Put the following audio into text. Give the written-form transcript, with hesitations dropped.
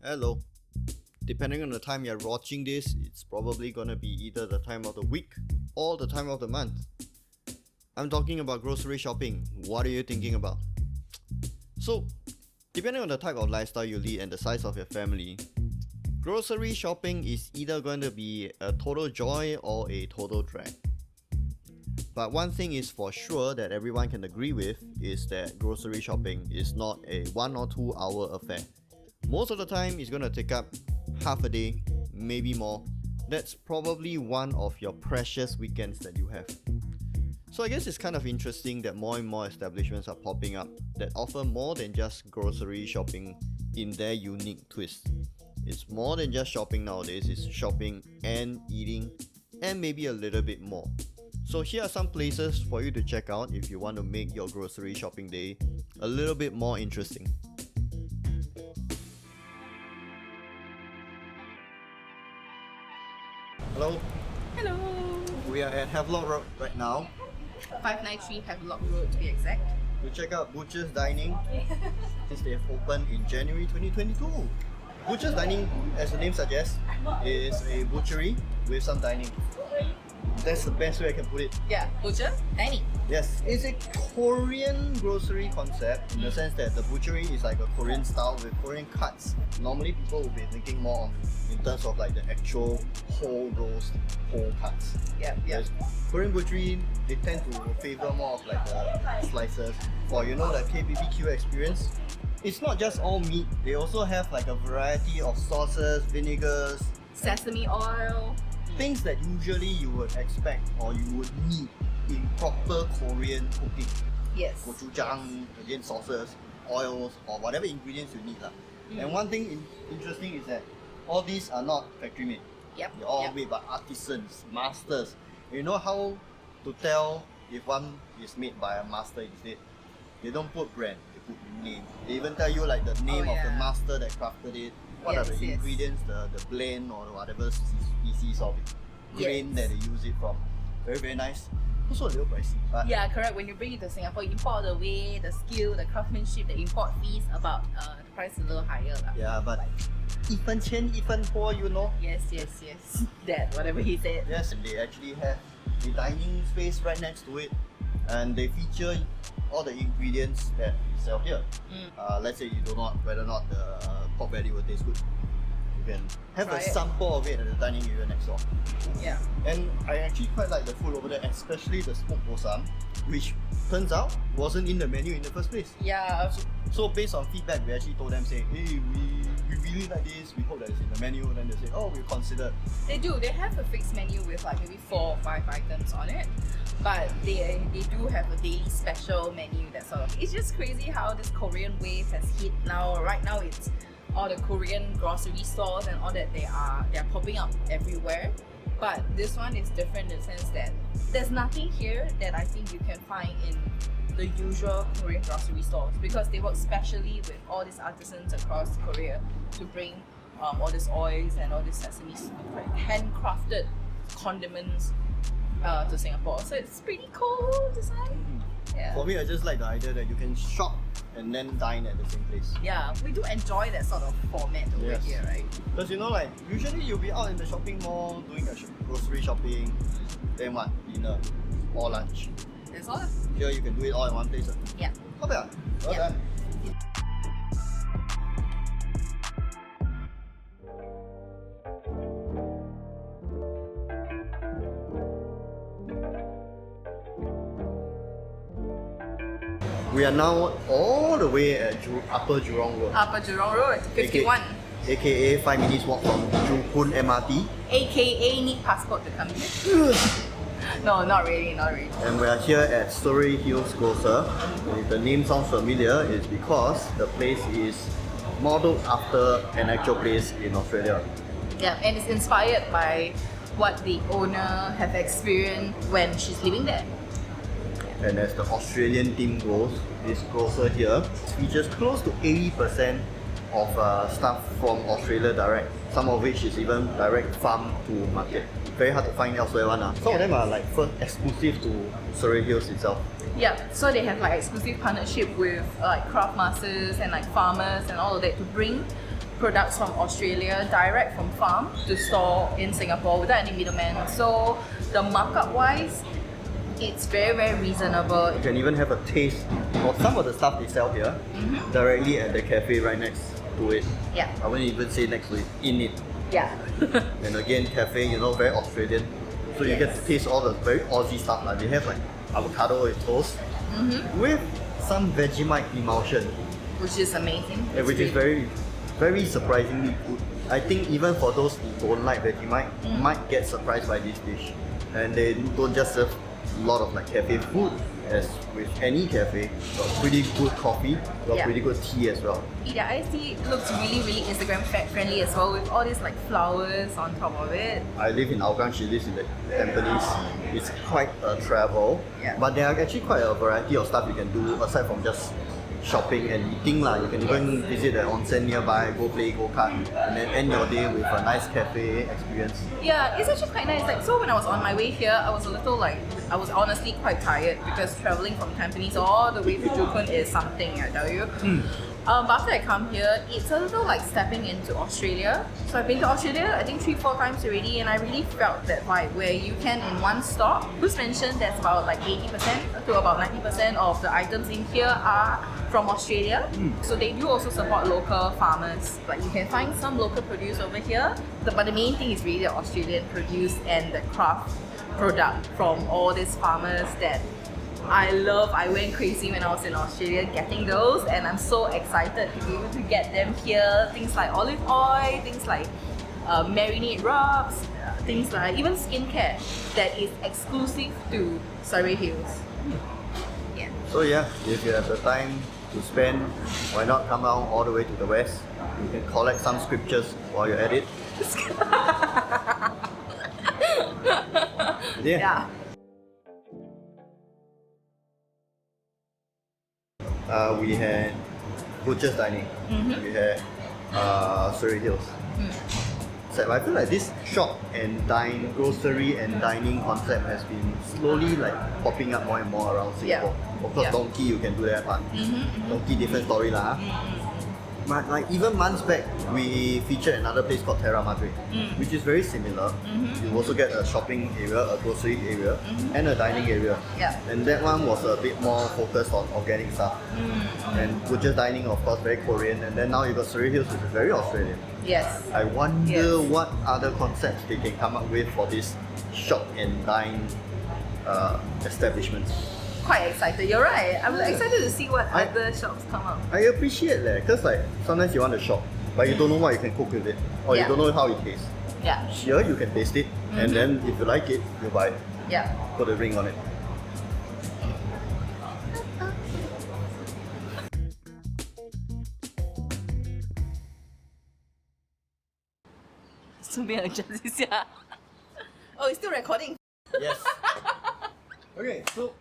Hello. Depending on the time you're watching this, it's probably gonna be either the time of the week or the time of the month. I'm talking about grocery shopping. What are you thinking about? So, depending on the type of lifestyle you lead and the size of your family, grocery shopping is either going to be a total joy or a total drag. But one thing is for sure that everyone can agree with is that grocery shopping is not a 1 or 2 hour affair. Most of the time it's going to take up half a day, maybe more. That's probably one of your precious weekends that you have. So I guess it's kind of interesting that more and more establishments are popping up that offer more than just grocery shopping in their unique twist. It's more than just shopping nowadays, it's shopping and eating and maybe a little bit more. So here are some places for you to check out if you want to make your grocery shopping day a little bit more interesting. Hello, Hello! we are at Havelock Rd right now 593 Havelock Rd to be exact. to check out Butcher's Dining since they have opened in January 2022. Butcher's Dining, as the name suggests, is a butchery with some dining. That's the best way I can put it. Yeah, butcher, dining. Yes, it's a Korean grocery concept in the sense that the butchery is like a Korean style with Korean cuts. Normally people will be thinking more on in terms of like the actual whole roast, whole cuts. Yeah. Whereas Korean butchery, they tend to favor more of like the slices. Or you know the KBBQ experience? It's not just all meat, they also have like a variety of sauces, vinegars, Sesame oil. things that usually you would expect or you would need in proper Korean cooking. Yes. Gochujang, again sauces, oils, or whatever ingredients you need lah. And one thing interesting is that all these are not factory made. Yep. They're all yep. made by artisans, masters. You know how to tell if one is made by a master instead? They don't put brand, they put name. They even tell you like the name of the yeah. master that crafted it, what are the Yes, yes. ingredients, the blend or whatever species of grain that they use it from. Very, very nice. Also a little pricey. But Yeah, correct. When you bring it to Singapore, import the way, the skill, the craftsmanship, the import fees, about the price is a little higher. Lah. yeah, but 一分钱一分货, you know. Yes. That, whatever he said. Yes, and they actually have a dining space right next to it, and they feature all the ingredients that we sell here. Let's say you don't know whether or not the pork belly will taste good. You can have Try a it. sample of it at the dining area next door. Yeah. And I actually quite like the food over there, especially the smoked bosam, which turns out wasn't in the menu in the first place. Yeah. So based on feedback, we actually told them saying, hey, we really like this, we hope that it's in the menu. And then they say, oh, we'll consider. They do. They have a fixed menu with like maybe 4 or 5 items on it. But they do have a daily special menu that sort of... It's just crazy how this Korean wave has hit now. Right now it's all the Korean grocery stores and all that they're popping up everywhere. But this one is different in the sense that there's nothing here that I think you can find in the usual Korean grocery stores because they work specially with all these artisans across Korea to bring all these oils and all these sesame handcrafted condiments to Singapore. So it's pretty cool design. Yeah. For me, I just like the idea that you can shop and then dine at the same place. Yeah, we do enjoy that sort of format over Yes. here, right? Because you know, like usually you'll be out in the shopping mall doing a grocery shopping, then what? Dinner or lunch. That's all. Here you can do it all in one place. Yeah. Not bad. Well Yeah. done. We are now all the way at Upper Jurong Road, Upper Jurong Road, 51. aka 5 minutes walk from Joo Koon MRT. AKA need passport to come here. No, not really. And we are here at Surrey Hills Grocer. And if the name sounds familiar, it's because the place is modeled after an actual place in Australia. Yeah, and it's inspired by what the owner have experienced when she's living there. And as the Australian theme goes, this grocer here features close to 80% of stuff from Australia direct, some of which is even direct farm to market. Very hard to find elsewhere one. Some of them are like first exclusive to Surrey Hills itself. Yeah, so they have like exclusive partnership with like craft masters and like farmers and all of that to bring products from Australia direct from farm to store in Singapore without any middleman. So the markup wise, it's very, very reasonable. You can even have a taste of some of the stuff they sell here directly at the cafe right next to it. Yeah. I wouldn't even say next to it, in it. Yeah. And again, cafe, you know, very Australian. So you get to taste all the very Aussie stuff. Like they have like avocado with toast with some Vegemite emulsion, Which is amazing. and which is very, very surprisingly good. I think even for those who don't like Vegemite, might get surprised by this dish. And they don't just serve a lot of like cafe food, as with any cafe, got pretty good coffee, got Yeah. pretty good tea as well. The iced tea looks really, really Instagram friendly as well, with all these like flowers on top of it. I live in Hougang, she lives in the Tampines. It's quite a travel, Yeah. but there are actually quite a variety of stuff you can do aside from just shopping and eating lah. You can even visit an onsen nearby, go play go-kart, and then end your day with a nice cafe experience. Yeah, it's actually quite nice. Like, so when I was on my way here, I was a little like, I was honestly quite tired because traveling from Tampines all the way to Joo Koon is something, I tell you. But after I come here, it's a little like stepping into Australia. So I've been to Australia, I think 3-4 times already, and I really felt that vibe where you can in one stop. Who's mentioned that's about like 80% to about 90% of the items in here are from Australia. So they do also support local farmers. Like you can find some local produce over here, but the main thing is really the Australian produce and the craft product from all these farmers that I love. I went crazy when I was in Australia getting those, and I'm so excited to be able to get them here. Things like olive oil, things like marinade rubs, things like even skincare that is exclusive to Surrey Hills. Yeah. So yeah, if you have the time to spend, why not come down all the way to the west? You can collect some scriptures while you're at it. Yeah. We had Butcher's Dining. We had Surrey Hills. So I feel like this shop and dine, grocery and dining concept has been slowly like popping up more and more around Singapore. Of course, Yeah. Donkey you can do that, but Donkey different story lah. But like even months back, we featured another place called Terra Madre, which is very similar. You also get a shopping area, a grocery area, and a dining area. Yeah. And that one was a bit more focused on organic stuff. And Butcher's Dining, of course, very Korean. And then now you got Surrey Hills, which is very Australian. Yes. I wonder Yes. what other concepts they can come up with for this shop and dine establishments. Quite excited. You're right. I'm excited to see what other shops come up. I appreciate that, because like sometimes you want to shop, but you don't know what you can cook with it, or you Yeah. don't know how it tastes. Yeah. Here you can taste it, and then if you like it, you buy it. Yeah. Put a ring on it. Oh, it's still recording. Yes. Okay, so